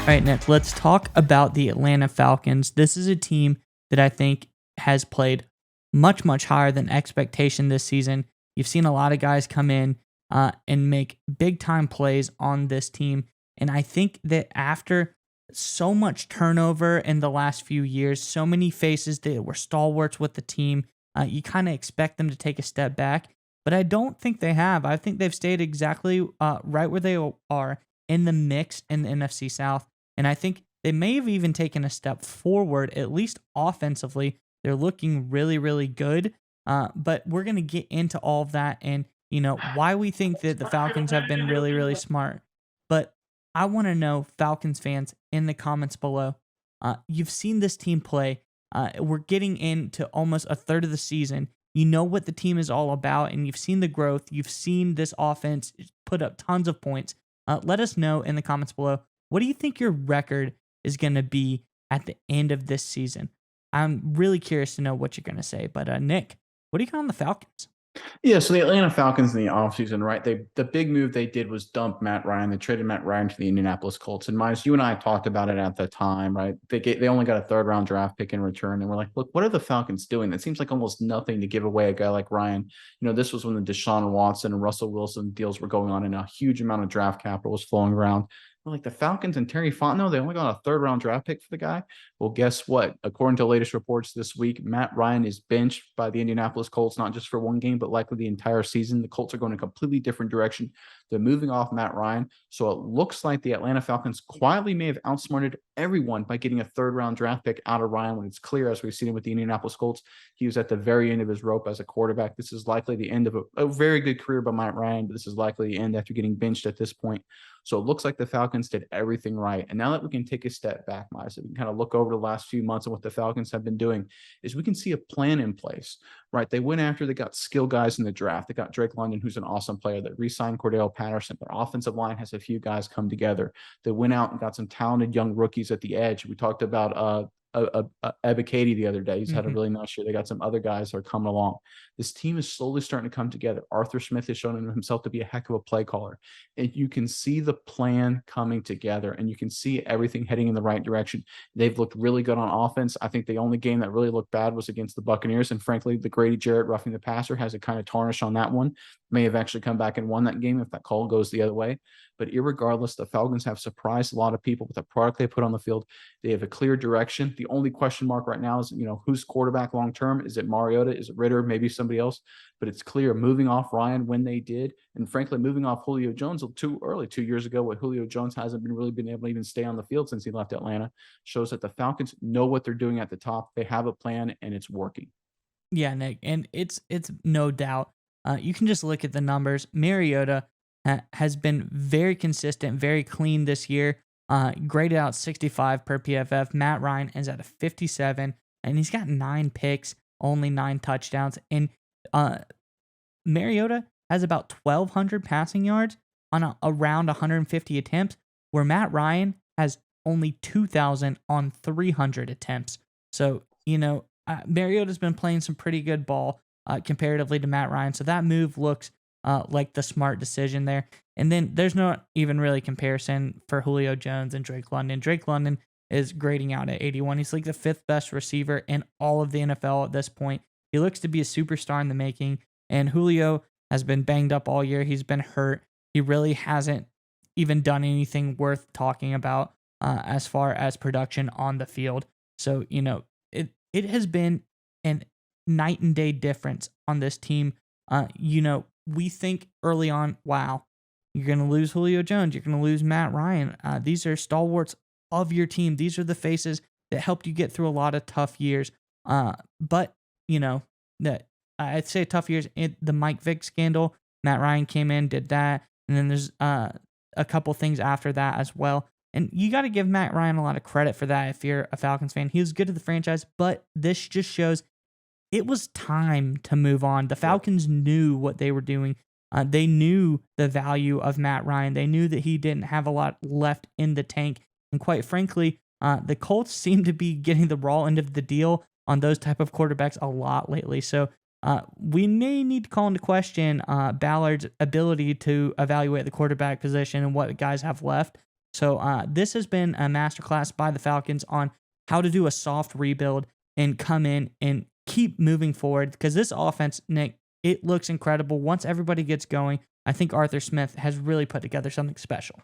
All right, Nick, let's talk about the Atlanta Falcons. This is a team that I think has played much, much higher than expectation this season. You've seen a lot of guys come in and make big time plays on this team. And I think that after so much turnover in the last few years, so many faces that were stalwarts with the team, you kind of expect them to take a step back. But I don't think they have. I think they've stayed exactly right where they are in the mix in the NFC South. And I think they may have even taken a step forward, at least offensively. They're looking really, really good. But we're going to get into all of that and, why we think that the Falcons have been really, really smart. But I want to know, Falcons fans, in the comments below, you've seen this team play. We're getting into almost a third of the season. You know what the team is all about, and you've seen the growth. You've seen this offense put up tons of points. Let us know in the comments below. What do you think your record is going to be at the end of this season? I'm really curious to know what you're going to say. But Nick, what do you got on the Falcons? Yeah, so the Atlanta Falcons in the offseason, right? The big move they did was dump Matt Ryan. They traded Matt Ryan to the Indianapolis Colts. And Miles, you and I talked about it at the time, right? They only got a third round draft pick in return. And we're like, look, what are the Falcons doing? That seems like almost nothing to give away a guy like Ryan. This was when the Deshaun Watson and Russell Wilson deals were going on, and a huge amount of draft capital was flowing around. Like the Falcons and Terry Fontenot, they only got a third round draft pick for the guy. Well, guess what? According to latest reports this week, Matt Ryan is benched by the Indianapolis Colts, not just for one game, but likely the entire season. The Colts are going a completely different direction. They're moving off Matt Ryan. So it looks like the Atlanta Falcons quietly may have outsmarted everyone by getting a third round draft pick out of Ryan, when it's clear, as we've seen with the Indianapolis Colts, he was at the very end of his rope as a quarterback. This is likely the end of a very good career by Matt Ryan, but this is likely the end after getting benched at this point. So it looks like the Falcons did everything right. And now that we can take a step back, Miles, we can kind of look over the last few months and what the Falcons have been doing, is we can see a plan in place, right? They went after, they got skill guys in the draft. They got Drake London, who's an awesome player. They re-signed Cordell Patterson. Their offensive line has a few guys come together. They went out and got some talented young rookies at the edge. We talked about Ebiketie the other day. He's had a really nice year. They got some other guys that are coming along. This team is slowly starting to come together. Arthur Smith has shown himself to be a heck of a play caller. And you can see the plan coming together, and you can see everything heading in the right direction. They've looked really good on offense. I think the only game that really looked bad was against the Buccaneers. And frankly, the Grady Jarrett roughing the passer has a kind of tarnish on that one. May have actually come back and won that game if that call goes the other way. But irregardless, the Falcons have surprised a lot of people with the product they put on the field. They have a clear direction. The only question mark right now is, who's quarterback long term? Is it Mariota? Is it Ritter? Maybe somebody else. But it's clear, moving off Ryan when they did, and frankly, moving off Julio Jones too early 2 years ago, when Julio Jones hasn't been able to even stay on the field since he left Atlanta, shows that the Falcons know what they're doing at the top. They have a plan, and it's working. Yeah, Nick, and it's no doubt. You can just look at the numbers. Mariota has been very consistent, very clean this year. Graded out 65 per PFF. Matt Ryan is at a 57, and he's got 9 picks, only 9 touchdowns. And Mariota has about 1,200 passing yards on around 150 attempts, where Matt Ryan has only 2,000 on 300 attempts. So, Mariota's been playing some pretty good ball comparatively to Matt Ryan. So that move looks like the smart decision there. And then there's not even really comparison for Julio Jones and Drake London. Drake London is grading out at 81. He's like the 5th best receiver in all of the NFL at this point. He looks to be a superstar in the making. And Julio has been banged up all year. He's been hurt. He really hasn't even done anything worth talking about as far as production on the field. So, it has been a night and day difference on this team. We think early on, wow, you're going to lose Julio Jones. You're going to lose Matt Ryan. These are stalwarts of your team. These are the faces that helped you get through a lot of tough years. But that I'd say tough years. The Mike Vick scandal, Matt Ryan came in, did that. And then there's a couple things after that as well. And you got to give Matt Ryan a lot of credit for that if you're a Falcons fan. He was good to the franchise, but this just shows it was time to move on. The Falcons knew what they were doing. They knew the value of Matt Ryan. They knew that he didn't have a lot left in the tank. And quite frankly, the Colts seem to be getting the raw end of the deal on those type of quarterbacks a lot lately. So we may need to call into question Ballard's ability to evaluate the quarterback position and what guys have left. So this has been a masterclass by the Falcons on how to do a soft rebuild and come in and keep moving forward, because this offense, Nick, it looks incredible. Once everybody gets going, I think Arthur Smith has really put together something special.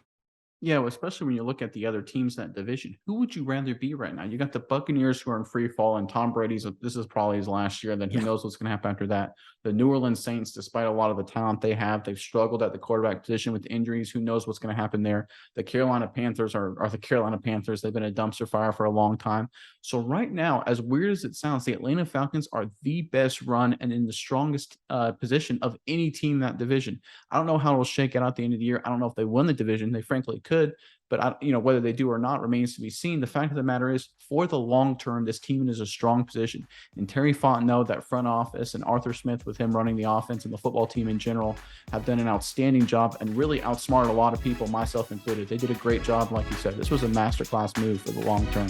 Yeah, well, especially when you look at the other teams in that division. Who would you rather be right now? You got the Buccaneers who are in free fall, and Tom Brady's this is probably his last year. Then who Yeah. knows what's going to happen after that? The New Orleans Saints, despite a lot of the talent they have, they've struggled at the quarterback position with injuries. Who knows what's going to happen there? The Carolina Panthers are the Carolina Panthers. They've been a dumpster fire for a long time. So right now, as weird as it sounds, the Atlanta Falcons are the best run and in the strongest position of any team in that division. I don't know how it'll shake out at the end of the year. I don't know if they win the division. They frankly could, but whether they do or not remains to be seen. The fact of the matter is, for the long term, this team is a strong position. And Terry Fontenot, that front office, and Arthur Smith, with him running the offense and the football team in general, have done an outstanding job and really outsmarted a lot of people, myself included. They did a great job, like you said. This was a masterclass move for the long term.